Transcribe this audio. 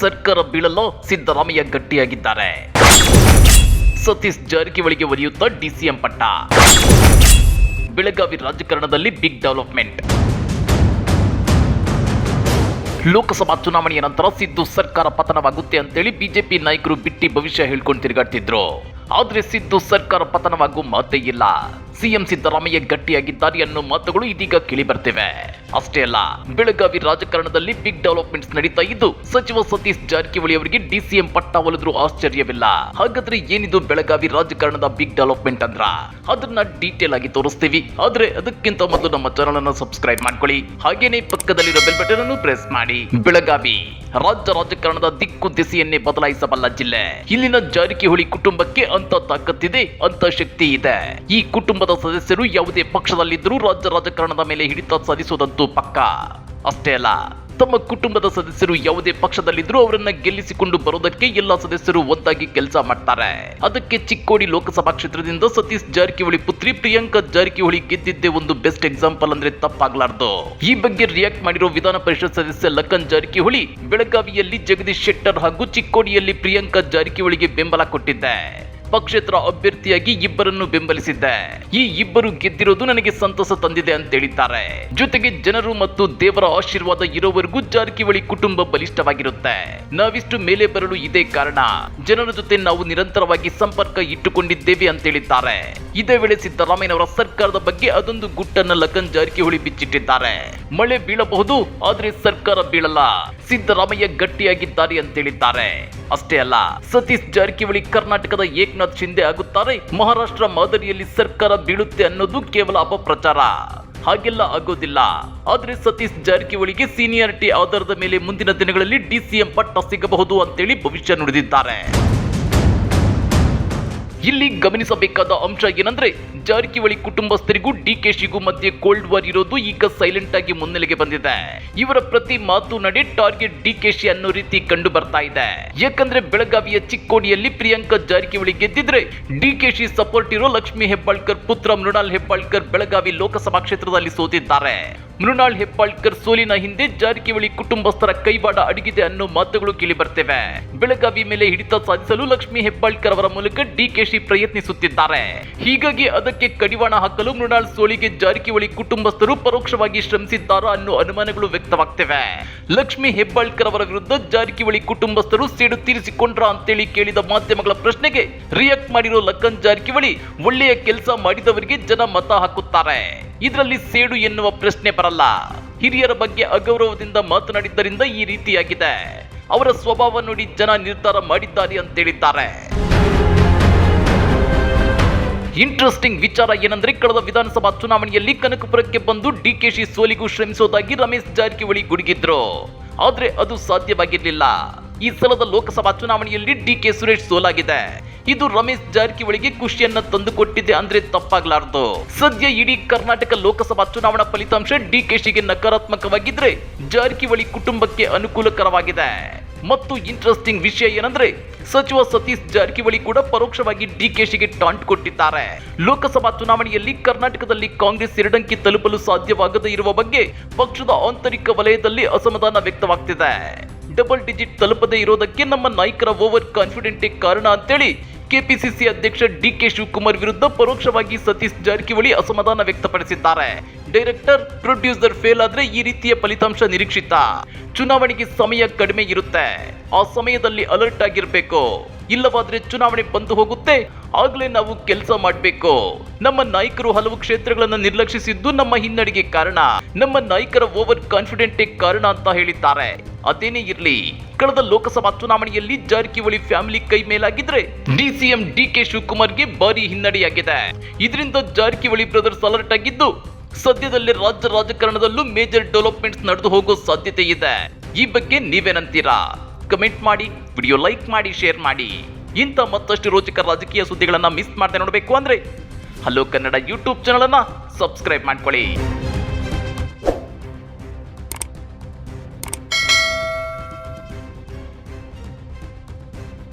ಸರ್ಕಾರ ಬೀಳಲು ಸಿದ್ದರಾಮಯ್ಯ ಗಟ್ಟಿಯಾಗಿದ್ದಾರೆ. ಸತೀಶ್ ಜಾರಕಿಹೊಳಿಗೆ ಒಲಿಯುತ್ತಾ ಡಿಸಿಎಂ ಪಟ್ಟ. ಬೆಳಗಾವಿ ರಾಜಕಾರಣದಲ್ಲಿ ಬಿಗ್ ಡೆವಲಪ್ಮೆಂಟ್. ಲೋಕಸಭಾ ಚುನಾವಣೆಯ ನಂತರ ಸಿದ್ದು ಸರ್ಕಾರ ಪತನವಾಗುತ್ತೆ ಅಂತೇಳಿ ಬಿಜೆಪಿ ನಾಯಕರು ಬಿಟ್ಟಿ ಭವಿಷ್ಯ ಹೇಳ್ಕೊಂಡು ತಿರುಗಾಡ್ತಿದ್ರು. ಆದ್ರೆ ಸಿದ್ದು ಸರ್ಕಾರ ಪತನವಾಗುವ ಮಾತೇ ಇಲ್ಲ. ಸಿಎಂ ಸಿದ್ದರಾಮಯ್ಯ ಗಟ್ಟಿಯಾಗಿದ್ದಾರೆ ಅನ್ನೋ ಮಾತುಗಳು ಇದೀಗ ಕೇಳಿ ಬರ್ತಿವೆ. ಅಷ್ಟೇ ಅಲ್ಲ, ಬೆಳಗಾವಿ ರಾಜಕಾರಣದಲ್ಲಿ ಬಿಗ್ ಡೆವಲಪ್ಮೆಂಟ್ಸ್ ನಡೀತಾ ಇದ್ದು ಸಚಿವ ಸತೀಶ್ ಜಾರಕಿಹೊಳಿ ಅವರಿಗೆ ಡಿಸಿಎಂ ಪಟ್ಟ ಒಲಿದ್ರೂ ಆಶ್ಚರ್ಯವಿಲ್ಲ. ಹಾಗಾದ್ರೆ ಏನಿದು ಬೆಳಗಾವಿ ರಾಜಕಾರಣದ ಬಿಗ್ ಡೆವಲಪ್ಮೆಂಟ್ ಅಂದ್ರ ಅದನ್ನ ಡೀಟೇಲ್ ಆಗಿ ತೋರಿಸ್ತೀವಿ. ಆದ್ರೆ ಅದಕ್ಕಿಂತ ಮೊದಲು ನಮ್ಮ ಚಾನೆಲ್ ಅನ್ನು ಸಬ್ಸ್ಕ್ರೈಬ್ ಮಾಡ್ಕೊಳ್ಳಿ, ಹಾಗೇನೆ ಪಕ್ಕದಲ್ಲಿರೋ ಬೆಲ್ ಬಟನ್ ಅನ್ನು ಪ್ರೆಸ್ ಮಾಡಿ. ಬೆಳಗಾವಿ ರಾಜ್ಯ ರಾಜಕಾರಣದ ದಿಕ್ಕು ದಿಸೆಯನ್ನೇ ಬದಲಾಯಿಸಬಲ್ಲ ಜಿಲ್ಲೆ. ಇಲ್ಲಿನ ಜಾರಕಿಹೊಳಿ ಕುಟುಂಬಕ್ಕೆ ಅಂತ ತಾಕತ್ತಿದೆ, ಅಂತ ಶಕ್ತಿ ಇದೆ. ಈ ಕುಟುಂಬದ ಸದಸ್ಯರು ಯಾವುದೇ ಪಕ್ಷದಲ್ಲಿದ್ದರೂ ರಾಜ್ಯ ರಾಜಕಾರಣದ ಮೇಲೆ ಹಿಡಿತ ಸಾಧಿಸುವುದಂತೂ ಪಕ್ಕ. ಅಷ್ಟೇ ಅಲ್ಲ, ತಮ್ಮ ಕುಟುಂಬದ ಸದಸ್ಯರು ಯಾವುದೇ ಪಕ್ಷದಲ್ಲಿದ್ದರೂ ಅವರನ್ನ ಗೆಲ್ಲಿಸಿಕೊಂಡು ಬರೋದಕ್ಕೆ ಎಲ್ಲಾ ಸದಸ್ಯರು ಒಂದಾಗಿ ಕೆಲಸ ಮಾಡ್ತಾರೆ. ಅದಕ್ಕೆ ಚಿಕ್ಕೋಡಿ ಲೋಕಸಭಾ ಕ್ಷೇತ್ರದಿಂದ ಸತೀಶ್ ಜಾರಕಿಹೊಳಿ ಪುತ್ರಿ ಪ್ರಿಯಾಂಕಾ ಜಾರಕಿಹೊಳಿ ಗೆದ್ದಿದ್ದೇ ಒಂದು ಬೆಸ್ಟ್ ಎಕ್ಸಾಂಪಲ್ ಅಂದ್ರೆ ತಪ್ಪಾಗ್ಲಾರ್ದು. ಈ ಬಗ್ಗೆ ರಿಯಾಕ್ಟ್ ಮಾಡಿರೋ ವಿಧಾನ ಪರಿಷತ್ ಸದಸ್ಯ ಲಖನ್ ಜಾರಕಿಹೊಳಿ, ಬೆಳಗಾವಿಯಲ್ಲಿ ಜಗದೀಶ್ ಶೆಟ್ಟರ್ ಹಾಗೂ ಚಿಕ್ಕೋಡಿಯಲ್ಲಿ ಪ್ರಿಯಾಂಕಾ ಜಾರಕಿಹೊಳಿಗೆ ಬೆಂಬಲ ಕೊಟ್ಟಿದ್ದೆ. ಪಕ್ಷೇತರ ಅಭ್ಯರ್ಥಿಯಾಗಿ ಇಬ್ಬರನ್ನು ಬೆಂಬಲಿಸಿದ್ದೆ. ಈ ಇಬ್ಬರು ಗೆದ್ದಿರೋದು ನನಗೆ ಸಂತಸ ತಂದಿದೆ ಅಂತ ಹೇಳಿದ್ದಾರೆ. ಜೊತೆಗೆ ಜನರು ಮತ್ತು ದೇವರ ಆಶೀರ್ವಾದ ಇರೋವರೆಗೂ ಜಾರಕಿಹೊಳಿ ಕುಟುಂಬ ಬಲಿಷ್ಠವಾಗಿರುತ್ತೆ. ನಾವಿಷ್ಟು ಮೇಲೆ ಬರಲು ಇದೇ ಕಾರಣ. ಜನರ ಜೊತೆ ನಾವು ನಿರಂತರವಾಗಿ ಸಂಪರ್ಕ ಇಟ್ಟುಕೊಂಡಿದ್ದೇವೆ ಅಂತ ಹೇಳಿದ್ದಾರೆ. ಇದೇ ವೇಳೆ ಸಿದ್ದರಾಮಯ್ಯನವರ ಸರ್ಕಾರದ ಬಗ್ಗೆ ಅದೊಂದು ಗುಟ್ಟನ್ನ ಲಖನ್ ಜಾರಕಿಹೊಳಿ ಬಿಚ್ಚಿಟ್ಟಿದ್ದಾರೆ. ಮಳೆ ಬೀಳಬಹುದು, ಆದ್ರೆ ಸರ್ಕಾರ ಬೀಳಲ್ಲ, ಸಿದ್ದರಾಮಯ್ಯ ಗಟ್ಟಿಯಾಗಿದ್ದಾರೆ ಅಂತ ಹೇಳಿದ್ದಾರೆ. ಅಷ್ಟೇ ಅಲ್ಲ, ಸತೀಶ್ ಜಾರಕಿಹೊಳಿ ಕರ್ನಾಟಕದ ಏಕನಾಥ್ ಶಿಂದೆ ಆಗುತ್ತಾರೆ, ಮಹಾರಾಷ್ಟ್ರ ಮಾದರಿಯಲ್ಲಿ ಸರ್ಕಾರ ಬೀಳುತ್ತೆ ಅನ್ನೋದು ಕೇವಲ ಅಪಪ್ರಚಾರ. ಹಾಗೆಲ್ಲ ಆಗೋದಿಲ್ಲ. ಆದ್ರೆ ಸತೀಶ್ ಜಾರಕಿಹೊಳಿಗೆ ಸೀನಿಯಾರಿಟಿ ಆಧಾರದ ಮೇಲೆ ಮುಂದಿನ ದಿನಗಳಲ್ಲಿ ಡಿಸಿಎಂ ಪಟ್ಟ ಸಿಗಬಹುದು ಅಂತೇಳಿ ಭವಿಷ್ಯ ನುಡಿದಿದ್ದಾರೆ. ಇಲ್ಲಿ ಗಮನಿಸಬೇಕಾದ ಅಂಶ ಏನಂದ್ರೆ, ಜಾರಕಿಹೊಳಿ ಕುಟುಂಬಸ್ಥರಿಗೂ ಡಿಕೆಶಿಗೂ ಮಧ್ಯೆ ಕೋಲ್ಡ್ ವಾರ್ ಇರೋದು ಈಗ ಸೈಲೆಂಟ್ ಆಗಿ ಮುನ್ನೆಲೆಗೆ ಬಂದಿದೆ. ಇವರ ಪ್ರತಿ ಮಾತು ನಡೆ ಟಾರ್ಗೆಟ್ ಡಿಕೆಶಿ ಅನ್ನೋ ರೀತಿ ಕಂಡು ಬರ್ತಾ ಇದೆ. ಯಾಕಂದ್ರೆ ಬೆಳಗಾವಿಯ ಚಿಕ್ಕೋಡಿಯಲ್ಲಿ ಪ್ರಿಯಾಂಕಾ ಜಾರಕಿಹೊಳಿ ಗೆದ್ದಿದ್ರೆ ಡಿಕೆಶಿ ಸಪೋರ್ಟ್ ಇರೋ ಲಕ್ಷ್ಮೀ ಹೆಬ್ಬಾಳ್ಕರ್ ಪುತ್ರ ಮೃಣಾಲ್ ಹೆಬ್ಬಾಳ್ಕರ್ ಬೆಳಗಾವಿ ಲೋಕಸಭಾ ಕ್ಷೇತ್ರದಲ್ಲಿ ಸೋತಿದ್ದಾರೆ. ಮೃಣಾಲ್ ಹೆಬ್ಬಾಳ್ಕರ್ ಸೋಲಿನ ಹಿಂದೆ ಜಾರಕಿಹೊಳಿ ಕುಟುಂಬಸ್ಥರ ಕೈವಾಡ ಅಡಗಿದೆ ಅನ್ನೋ ಮಾತುಗಳು ಕೇಳಿ ಬರ್ತವೆ. ಬೆಳಗಾವಿ ಮೇಲೆ ಹಿಡಿತ ಸಾಧಿಸಲು ಲಕ್ಷ್ಮೀ ಹೆಬ್ಬಾಳ್ಕರ್ ಅವರ ಮೂಲಕ ಡಿಕೆಶಿ ಪ್ರಯತ್ನಿಸುತ್ತಿದ್ದಾರೆ. ಹೀಗಾಗಿ ಅದಕ್ಕೆ ಕಡಿವಾಣ ಹಾಕಲು ಮೃಣಾಲ್ ಸೋಲಿಗೆ ಜಾರಕಿಹೊಳಿ ಕುಟುಂಬಸ್ಥರು ಪರೋಕ್ಷವಾಗಿ ಶ್ರಮಿಸಿದ್ದಾರಾ ಅನ್ನೋ ಅನುಮಾನಗಳು ವ್ಯಕ್ತವಾಗ್ತಿವೆ. ಲಕ್ಷ್ಮೀ ಹೆಬ್ಬಾಳ್ಕರ್ ಅವರ ವಿರುದ್ಧ ಜಾರಕಿಹೊಳಿ ಕುಟುಂಬಸ್ಥರು ಸೇಡು ತೀರಿಸಿಕೊಂಡ್ರ ಅಂತೇಳಿ ಕೇಳಿದ ಮಾಧ್ಯಮಗಳ ಪ್ರಶ್ನೆಗೆ ರಿಯಾಕ್ಟ್ ಮಾಡಿರೋ ಲಖನ್ ಜಾರಕಿಹೊಳಿ, ಒಳ್ಳೆಯ ಕೆಲಸ ಮಾಡಿದವರಿಗೆ ಜನ ಮತ ಹಾಕುತ್ತಾರೆ, ಇದರಲ್ಲಿ ಸೇಡು ಎನ್ನುವ ಪ್ರಶ್ನೆ ಬರಲ್ಲ. ಹಿರಿಯರ ಬಗ್ಗೆ ಅಗೌರವದಿಂದ ಮಾತನಾಡಿದ್ದರಿಂದ ಈ ರೀತಿಯಾಗಿದೆ. ಅವರ ಸ್ವಭಾವ ನೋಡಿ ಜನ ನಿರ್ಧಾರ ಮಾಡಿದ್ದಾರೆ ಅಂತ ಹೇಳಿದ್ದಾರೆ. ಇಂಟ್ರೆಸ್ಟಿಂಗ್ ವಿಚಾರ ಏನಂದ್ರೆ, ಕಳೆದ ವಿಧಾನಸಭಾ ಚುನಾವಣೆಯಲ್ಲಿ ಕನಕಪುರಕ್ಕೆ ಬಂದು ಡಿಕೆಶಿ ಸೋಲಿಗೂ ಶ್ರಮಿಸೋದಾಗಿ ರಮೇಶ್ ಜಾರಕಿಹೊಳಿ ಗುಡುಗಿದ್ರು. ಆದ್ರೆ ಅದು ಸಾಧ್ಯವಾಗಿರಲಿಲ್ಲ. ಈ ಸಲದ ಲೋಕಸಭಾ ಚುನಾವಣೆಯಲ್ಲಿ ಡಿಕೆ ಸುರೇಶ್ ಸೋಲಾಗಿದೆ. ಇದು ರಮೇಶ್ ಜಾರಕಿಹೊಳಿಗೆ ಖುಷಿಯನ್ನ ತಂದುಕೊಟ್ಟಿದೆ ಅಂದ್ರೆ ತಪ್ಪಾಗ್ಲಾರ್ದು. ಸದ್ಯ ಇಡೀ ಕರ್ನಾಟಕ ಲೋಕಸಭಾ ಚುನಾವಣಾ ಫಲಿತಾಂಶ ಡಿಕೆಶಿಗೆ ನಕಾರಾತ್ಮಕವಾಗಿದ್ರೆ ಜಾರಕಿಹೊಳಿ ಕುಟುಂಬಕ್ಕೆ ಅನುಕೂಲಕರವಾಗಿದೆ. ಮತ್ತು ಇಂಟ್ರೆಸ್ಟಿಂಗ್ ವಿಷಯ ಏನಂದ್ರೆ, ಸಚಿವ ಸತೀಶ್ ಜಾರಕಿಹೊಳಿ ಕೂಡ ಪರೋಕ್ಷವಾಗಿ ಡಿಕೆಶಿಗೆ ಟಾಂಟ್ ಕೊಟ್ಟಿದ್ದಾರೆ. ಲೋಕಸಭಾ ಚುನಾವಣೆಯಲ್ಲಿ ಕರ್ನಾಟಕದಲ್ಲಿ ಕಾಂಗ್ರೆಸ್ ಎರಡಂಕಿ ತಲುಪಲು ಸಾಧ್ಯವಾಗದೇ ಇರುವ ಬಗ್ಗೆ ಪಕ್ಷದ ಆಂತರಿಕ ವಲಯದಲ್ಲಿ ಅಸಮಾಧಾನ ವ್ಯಕ್ತವಾಗ್ತಿದೆ. ಡಬಲ್ ಡಿಜಿಟ್ ತಲುಪದೇ ಇರೋದಕ್ಕೆ ನಮ್ಮ ನಾಯಕರ ಓವರ್ ಕಾನ್ಫಿಡೆಂಟೇ ಕಾರಣ ಅಂತೇಳಿ ಕೆಪಿಸಿಸಿ ಅಧ್ಯಕ್ಷ ಡಿಕೆ ಶಿವಕುಮಾರ್ ವಿರುದ್ಧ ಪರೋಕ್ಷವಾಗಿ ಸತೀಶ್ ಜಾರಕಿಹೊಳಿ ಅಸಮಾಧಾನ ವ್ಯಕ್ತಪಡಿಸಿದ್ದಾರೆ. ಡೈರೆಕ್ಟರ್, ಪ್ರೊಡ್ಯೂಸರ್ ಫೇಲ್ ಆದ್ರೆ ಈ ರೀತಿಯ ಫಲಿತಾಂಶ ನಿರೀಕ್ಷಿತ. ಚುನಾವಣೆಗೆ ಸಮಯ ಕಡಿಮೆ ಇರುತ್ತೆ, ಆ ಸಮಯದಲ್ಲಿ ಅಲರ್ಟ್ ಆಗಿರ್ಬೇಕು. ಇಲ್ಲವಾದ್ರೆ ಚುನಾವಣೆ ಬಂದು ಹೋಗುತ್ತೆ, ಆಗ್ಲೇ ನಾವು ಕೆಲಸ ಮಾಡಬೇಕು. ನಮ್ಮ ನಾಯಕರು ಹಲವು ಕ್ಷೇತ್ರಗಳನ್ನು ನಿರ್ಲಕ್ಷಿಸಿದ್ದು ನಮ್ಮ ಹಿನ್ನಡೆಗೆ ಕಾರಣ. ನಮ್ಮ ನಾಯಕರ ಓವರ್ ಕಾನ್ಫಿಡೆಂಟೇ ಕಾರಣ ಅಂತ ಹೇಳಿದ್ದಾರೆ. ಅದೇನೇ ಇರ್ಲಿ, ಕಳೆದ ಲೋಕಸಭಾ ಚುನಾವಣೆಯಲ್ಲಿ ಜಾರಕಿಹೊಳಿ ಫ್ಯಾಮಿಲಿ ಕೈ ಮೇಲಾಗಿದ್ರೆ ಡಿಸಿಎಂ ಡಿಕೆ ಶಿವಕುಮಾರ್ಗೆ ಭಾರಿ ಹಿನ್ನಡೆಯಾಗಿದೆ. ಇದರಿಂದ ಜಾರಕಿಹೊಳಿ ಬ್ರದರ್ಸ್ ಅಲರ್ಟ್ ಆಗಿದ್ದು ಸದ್ಯದಲ್ಲೇ ರಾಜ್ಯ ರಾಜಕಾರಣದಲ್ಲೂ ಮೇಜರ್ ಡೆವಲಪ್ಮೆಂಟ್ಸ್ ನಡೆದು ಹೋಗೋ ಸಾಧ್ಯತೆ ಇದೆ. ಈ ಬಗ್ಗೆ ನೀವೇನಂತೀರಾ? ಕಮೆಂಟ್ ಮಾಡಿ, ವಿಡಿಯೋ ಲೈಕ್ ಮಾಡಿ, ಶೇರ್ ಮಾಡಿ. ಇಂಥ ಮತ್ತಷ್ಟು ರೋಚಕ ರಾಜಕೀಯ ಸುದ್ದಿಗಳನ್ನ ಮಿಸ್ ಮಾಡದೆ ನೋಡಬೇಕು ಅಂದ್ರೆ ಹಲೋ ಕನ್ನಡ ಯೂಟ್ಯೂಬ್ ಚಾನಲ್ ಅನ್ನ ಸಬ್ಸ್ಕ್ರೈಬ್ ಮಾಡ್ಕೊಳ್ಳಿ.